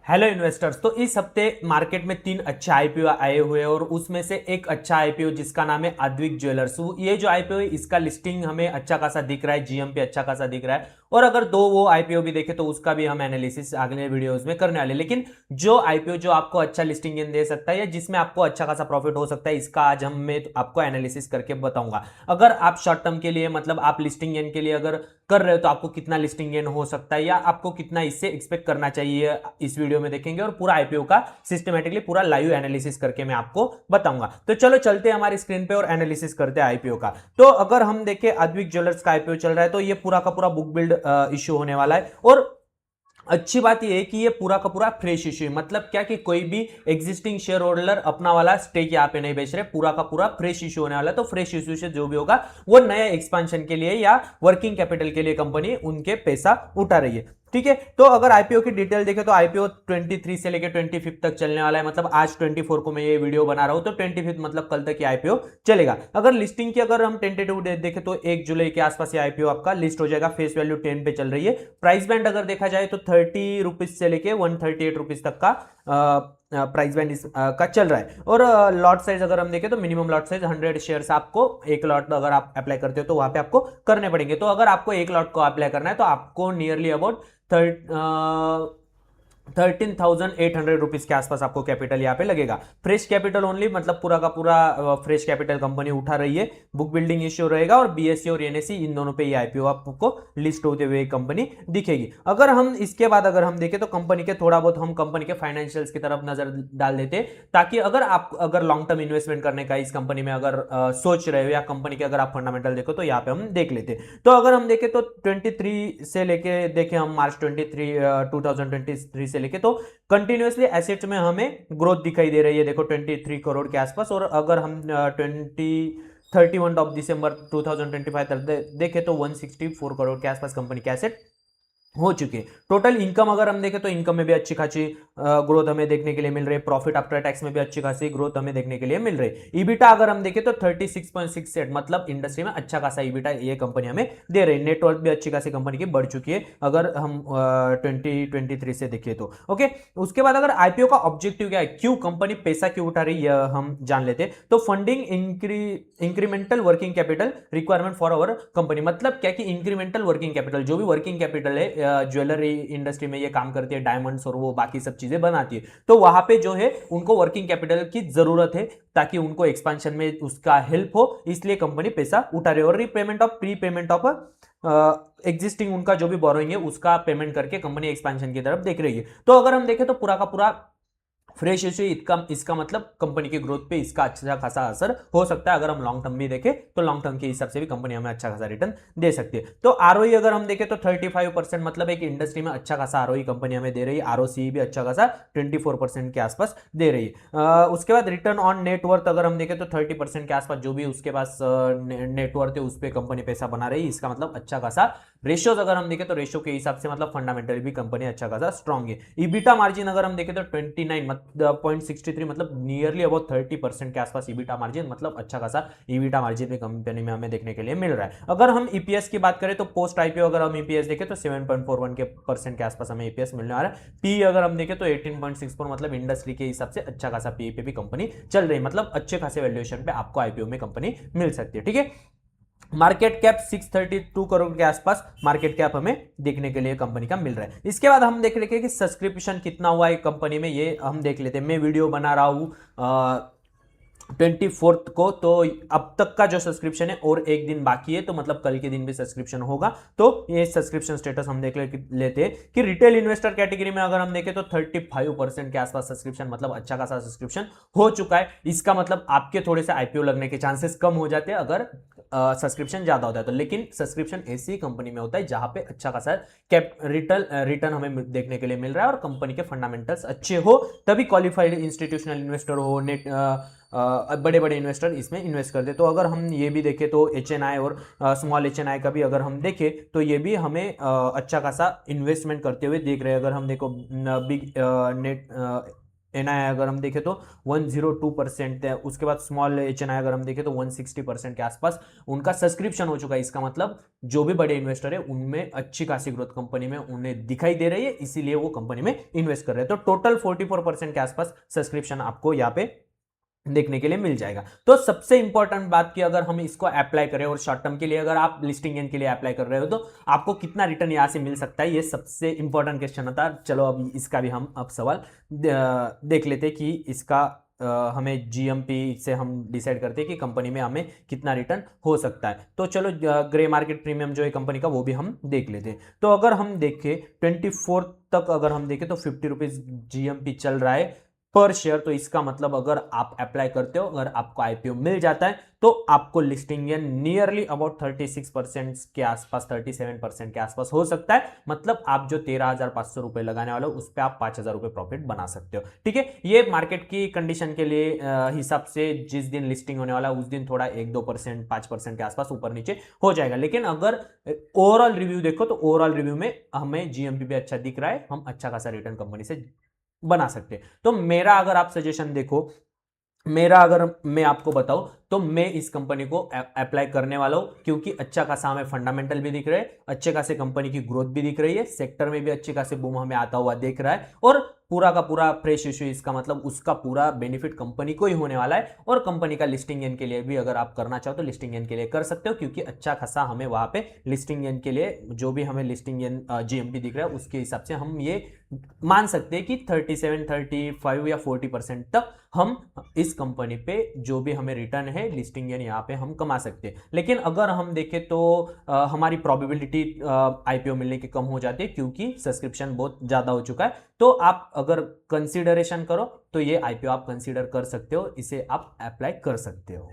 Hello investors. तो इस हफ्ते मार्केट में तीन अच्छे आईपीओ आए हुए हैं और उसमें से एक अच्छा आईपीओ जिसका नाम है अद्विक ज्वेलर्स। ये जो आईपीओ है इसका लिस्टिंग हमें अच्छा खासा दिख रहा है, जीएम पे अच्छा खासा दिख रहा है। और अगर दो वो आईपीओ भी देखे तो उसका भी हम एनालिसिस अगले वीडियोस में करने वाले। लेकिन जो आईपीओ जो आपको अच्छा लिस्टिंग गेन दे सकता है या जिसमें आपको अच्छा खासा प्रॉफिट हो सकता है, इसका आज मैं आपको एनालिसिस करके बताऊंगा। अगर आप शॉर्ट टर्म के लिए मतलब आप लिस्टिंग गेन के लिए अगर कर रहे हो तो आपको कितना लिस्टिंग गेन हो सकता है या आपको कितना इससे एक्सपेक्ट करना चाहिए, इस वीडियो में देखेंगे और पूरा आईपीओ का सिस्टमेटिकली पूरा लाइव एनालिसिस करके मैं आपको बताऊंगा। तो चलो चलते हैं हमारी स्क्रीन पे और एनालिसिस करते हैं आईपीओ का। तो अगर हम देखें अद्विक ज्वेलर्स का आईपीओ चल रहा है तो ये पूरा का पूरा बुक बिल्ड इश्यू होने वाला है। और अच्छी बात यह है कि ये पूरा का पूरा फ्रेश इश्यू है। मतलब क्या कि कोई भी एग्जिस्टिंग शेयर होल्डर अपना वाला स्टेक यहाँ पे नहीं बेच रहे, पूरा का पूरा फ्रेश इश्यू होने वाला है। तो फ्रेश इश्यू से जो भी होगा वो नया एक्सपेंशन के लिए या वर्किंग कैपिटल के लिए कंपनी उनके पैसा उठा रही है। ठीक है, तो अगर आईपीओ की डिटेल देखें तो आईपीओ 23 से लेकर 25 तक चलने वाला है। मतलब आज 24 को मैं ये वीडियो बना रहा हूं तो 25 मतलब कल तक ये आईपीओ चलेगा। अगर लिस्टिंग की अगर हम टेंटेटिव डेट देखें तो 1 जुलाई के आसपास ये आईपीओ आपका लिस्ट हो जाएगा। फेस वैल्यू 10 पे चल रही है। प्राइस बैंड अगर देखा जाए तो 30 रुपीज से लेके 138 रुपीज तक का प्राइस बैंड का चल रहा है। और लॉट साइज अगर हम देखें तो मिनिमम लॉट साइज 100 शेयर्स आपको एक लॉट अगर आप अप्लाई करते हो तो वहां पे आपको करने पड़ेंगे। तो अगर आपको एक लॉट को अप्लाई करना है तो आपको नियरली अबाउट 13,800 रुपीज के आसपास आपको कैपिटल यहाँ पे लगेगा। फ्रेश कैपिटल ओनली, मतलब पूरा का पूरा फ्रेश कैपिटल कंपनी उठा रही है। बुक बिल्डिंग इश्यू रहेगा और बीएससी और एनएससी इन दोनों पे ये आईपीओ आपको लिस्ट होते हुए कंपनी दिखेगी। अगर हम इसके बाद अगर हम देखें तो कंपनी के थोड़ा बहुत हम कंपनी के फाइनेंशियल्स की तरफ नजर डाल देते ताकि अगर आप अगर लॉन्ग टर्म इन्वेस्टमेंट करने का इस कंपनी में अगर सोच रहे हो या कंपनी के अगर आप फंडामेंटल देखो तो यहाँ पे हम देख लेते। तो अगर हम देखें तो 23 से लेके देखें हम मार्च 2023 से लेके तो कंटिन्यूअसली एसेट्स में हमें ग्रोथ दिखाई दे रही है। देखो 23 करोड़ के आसपास। और अगर हम 31 ऑफ दिसंबर 2025 तक देखें तो 164 करोड़ के आसपास कंपनी के एसेट हो चुके हैं। टोटल इनकम अगर हम देखें तो इनकम में भी अच्छी खासी ग्रोथ हमें देखने के लिए मिल रही है। प्रॉफिट आफ्टर टैक्स में भी अच्छी खासी ग्रोथ हमें देखने के लिए मिल रही है। ईबिटा अगर हम देखें तो 36.68, मतलब इंडस्ट्री में अच्छा खासा ईबिटा ये कंपनी हमें दे रही है। नेटवर्थ भी अच्छी खासी कंपनी की बढ़ चुकी है अगर हम 2023 से देखिए तो। ओके, उसके बाद अगर आईपीओ का ऑब्जेक्टिव क्या है, क्यों कंपनी पैसा क्यों उठा रही है, हम जान लेते। तो funding incremental working capital requirement for our company. मतलब क्या कि इंक्रीमेंटल वर्किंग कैपिटल, जो भी वर्किंग कैपिटल है ज्वेलरी इंडस्ट्री में ये काम करती है, डायमंड्स और वो बाकी सब चीजें बनाती है, तो वहां पे जो है उनको वर्किंग कैपिटल की जरूरत है ताकि उनको एक्सपेंशन में उसका हेल्प हो, इसलिए कंपनी पैसा उठा रही है। और repayment of pre payment of existing उनका जो भी बोरोइंग है उसका पेमेंट करके कंपनी एक्सपेंशन की तरफ देख रही है। तो अगर हम देखें तो पूरा का पूरा फ्रेश इश्यू इसका मतलब कंपनी की ग्रोथ पे इसका अच्छा खासा असर हो सकता है। अगर हम लॉन्ग टर्म भी देखें तो लॉन्ग टर्म के हिसाब से भी कंपनी हमें अच्छा खासा रिटर्न दे सकती है। तो आरओई अगर हम देखें तो 35%, मतलब एक इंडस्ट्री में अच्छा खासा आरओई कंपनी हमें दे रही है। आरओसी भी अच्छा खासा 24% के आसपास दे रही है। उसके बाद रिटर्न ऑन नेटवर्थ अगर हम देखें तो 30% के आसपास जो भी उसके पास नेटवर्थ है उस पर कंपनी पैसा बना रही है। इसका मतलब अच्छा खासा रेशियोज अगर हम देखें तो रेशियो के हिसाब से मतलब फंडामेंटली भी कंपनी अच्छा खासा स्ट्रॉन्ग है। ईबिटा मार्जिन अगर हम देखें तो 29.63, मतलब नियरली अबाउट 30% के आसपास ईबिटा मार्जिन, मतलब अच्छा खासा ईबिटा मार्जिन भी कंपनी में हमें देखने के लिए मिल रहा है। अगर हम ईपीएस की बात करें तो पोस्ट आईपीओ अगर हम ईपीएस देखें तो 7.41% के आसपास हमें ईपीएस मिलने वाला है। पी अगर हम देखें तो 18.64, मतलब इंडस्ट्री के हिसाब से अच्छा खासा पी पे भी कंपनी चल रही है। मतलब अच्छे खासे वैल्यूएशन पे आपको आईपीओ में कंपनी मिल सकती है। ठीक है, मार्केट कैप 632 करोड़ के आसपास मार्केट कैप हमें देखने के लिए कंपनी का मिल रहा है। इसके बाद हम देख लेंगे कि सब्सक्रिप्शन कितना हुआ है कंपनी में, ये हम देख लेते हैं। मैं वीडियो बना रहा हूं 24 को, तो अब तक का जो सब्सक्रिप्शन है और एक दिन बाकी है, तो मतलब कल के दिन भी सब्सक्रिप्शन होगा। तो ये सब्सक्रिप्शन स्टेटस हम देख लेते हैं कि रिटेल इन्वेस्टर कैटेगरी में अगर हम देखें तो 35% के आसपास सब्सक्रिप्शन, मतलब अच्छा खासा सब्सक्रिप्शन हो चुका है। इसका मतलब आपके थोड़े से आईपीओ लगने के चांसेस कम हो जाते हैं अगर सब्सक्रिप्शन ज्यादा होता है तो। लेकिन सब्सक्रिप्शन ऐसी कंपनी में होता है जहां पे अच्छा खासा कैप रिटर्न हमें देखने के लिए मिल रहा है और कंपनी के फंडामेंटल्स अच्छे हो, तभी क्वालिफाइड इंस्टीट्यूशनल इन्वेस्टर हो, नेट बड़े बड़े इन्वेस्टर इसमें इन्वेस्ट करते। तो अगर हम ये भी देखें तो एचएनआई और स्मॉल एचएनआई का भी अगर हम देखें तो ये भी हमें अच्छा खासा इन्वेस्टमेंट करते हुए देख रहे हैं। अगर हम देखो बिग नेट एनआई अगर हम देखें तो 102% है। उसके बाद स्मॉल एचएनआई अगर हम देखें तो 160% के आसपास उनका सब्सक्रिप्शन हो चुका है। इसका मतलब जो भी बड़े इन्वेस्टर है उनमें अच्छी खासी ग्रोथ कंपनी में उन्हें दिखाई दे रही है, इसीलिए वो कंपनी में इन्वेस्ट कर रहे हैं। तो टोटल 44% के आसपास सब्सक्रिप्शन आपको यहाँ पे देखने के लिए मिल जाएगा। तो सबसे इंपॉर्टेंट बात की अगर हम इसको अप्लाई करें और शॉर्ट टर्म के लिए अगर आप लिस्टिंग गेन के लिए अप्लाई कर रहे हो तो आपको कितना रिटर्न यहां से मिल सकता है, ये सबसे इंपॉर्टेंट क्वेश्चन होता है। चलो अब इसका भी हम अब सवाल देख लेते हैं कि इसका हमें जीएमपी से हम डिसाइड करते हैं कि कंपनी में हमें कितना रिटर्न हो सकता है। तो चलो ग्रे मार्केट प्रीमियम जो है कंपनी का वो भी हम देख लेते हैं। तो अगर हम देखें 24 तक अगर हम देखें तो 50 रुपीज जीएमपी चल रहा है पर शेयर। तो इसका मतलब अगर आप अप्लाई करते हो, अगर आपको आईपीओ मिल जाता है तो आपको लिस्टिंग गेन नियरली अबाउट 36% के आसपास, 37% के आसपास हो सकता है। मतलब आप जो 13,500 रुपए लगाने वाले हो उस पर आप 5,000 रुपए प्रॉफिट बना सकते हो। ठीक है, ये मार्केट की कंडीशन के लिए हिसाब से जिस दिन लिस्टिंग होने वाला उस दिन थोड़ा 1-2%, 5% के आसपास ऊपर नीचे हो जाएगा। लेकिन अगर ओवरऑल रिव्यू देखो तो ओवरऑल रिव्यू में हमें जीएमपी भी अच्छा दिख रहा है, हम अच्छा खासा रिटर्न कंपनी से बना सकते हैं। तो मेरा अगर आप सजेशन देखो, मेरा अगर मैं आपको बताऊं तो मैं इस कंपनी को अप्लाई करने वाला हूं, क्योंकि अच्छा खासा हमें फंडामेंटल भी दिख रहे हैं, अच्छे खासे कंपनी की ग्रोथ भी दिख रही है, सेक्टर में भी अच्छे खासे बूम हमें आता हुआ देख रहा है, और पूरा का पूरा फ्रेश इश्यू, इसका मतलब उसका पूरा बेनिफिट कंपनी को ही होने वाला है। और कंपनी का लिस्टिंग गेन के लिए भी अगर आप करना चाहो तो लिस्टिंग गेन के लिए कर सकते हो, क्योंकि अच्छा खासा हमें वहां पे लिस्टिंग गेन के लिए जो भी हमें लिस्टिंग गेन जीएमपी दिख रहा है उसके हिसाब से हम ये मान सकते हैं कि 37, 35 या 40% तक हम इस कंपनी पे जो भी हमें रिटर्न है लिस्टिंग गेन यहाँ पे हम कमा सकते हैं। लेकिन अगर हम देखें तो हमारी प्रोबेबिलिटी आईपीओ मिलने की कम हो जाती है, क्योंकि सब्सक्रिप्शन बहुत ज्यादा हो चुका है। तो आप अगर कंसीडरेशन करो तो ये आईपीओ आप कंसीडर कर सकते हो, इसे आप अप्लाई कर सकते हो।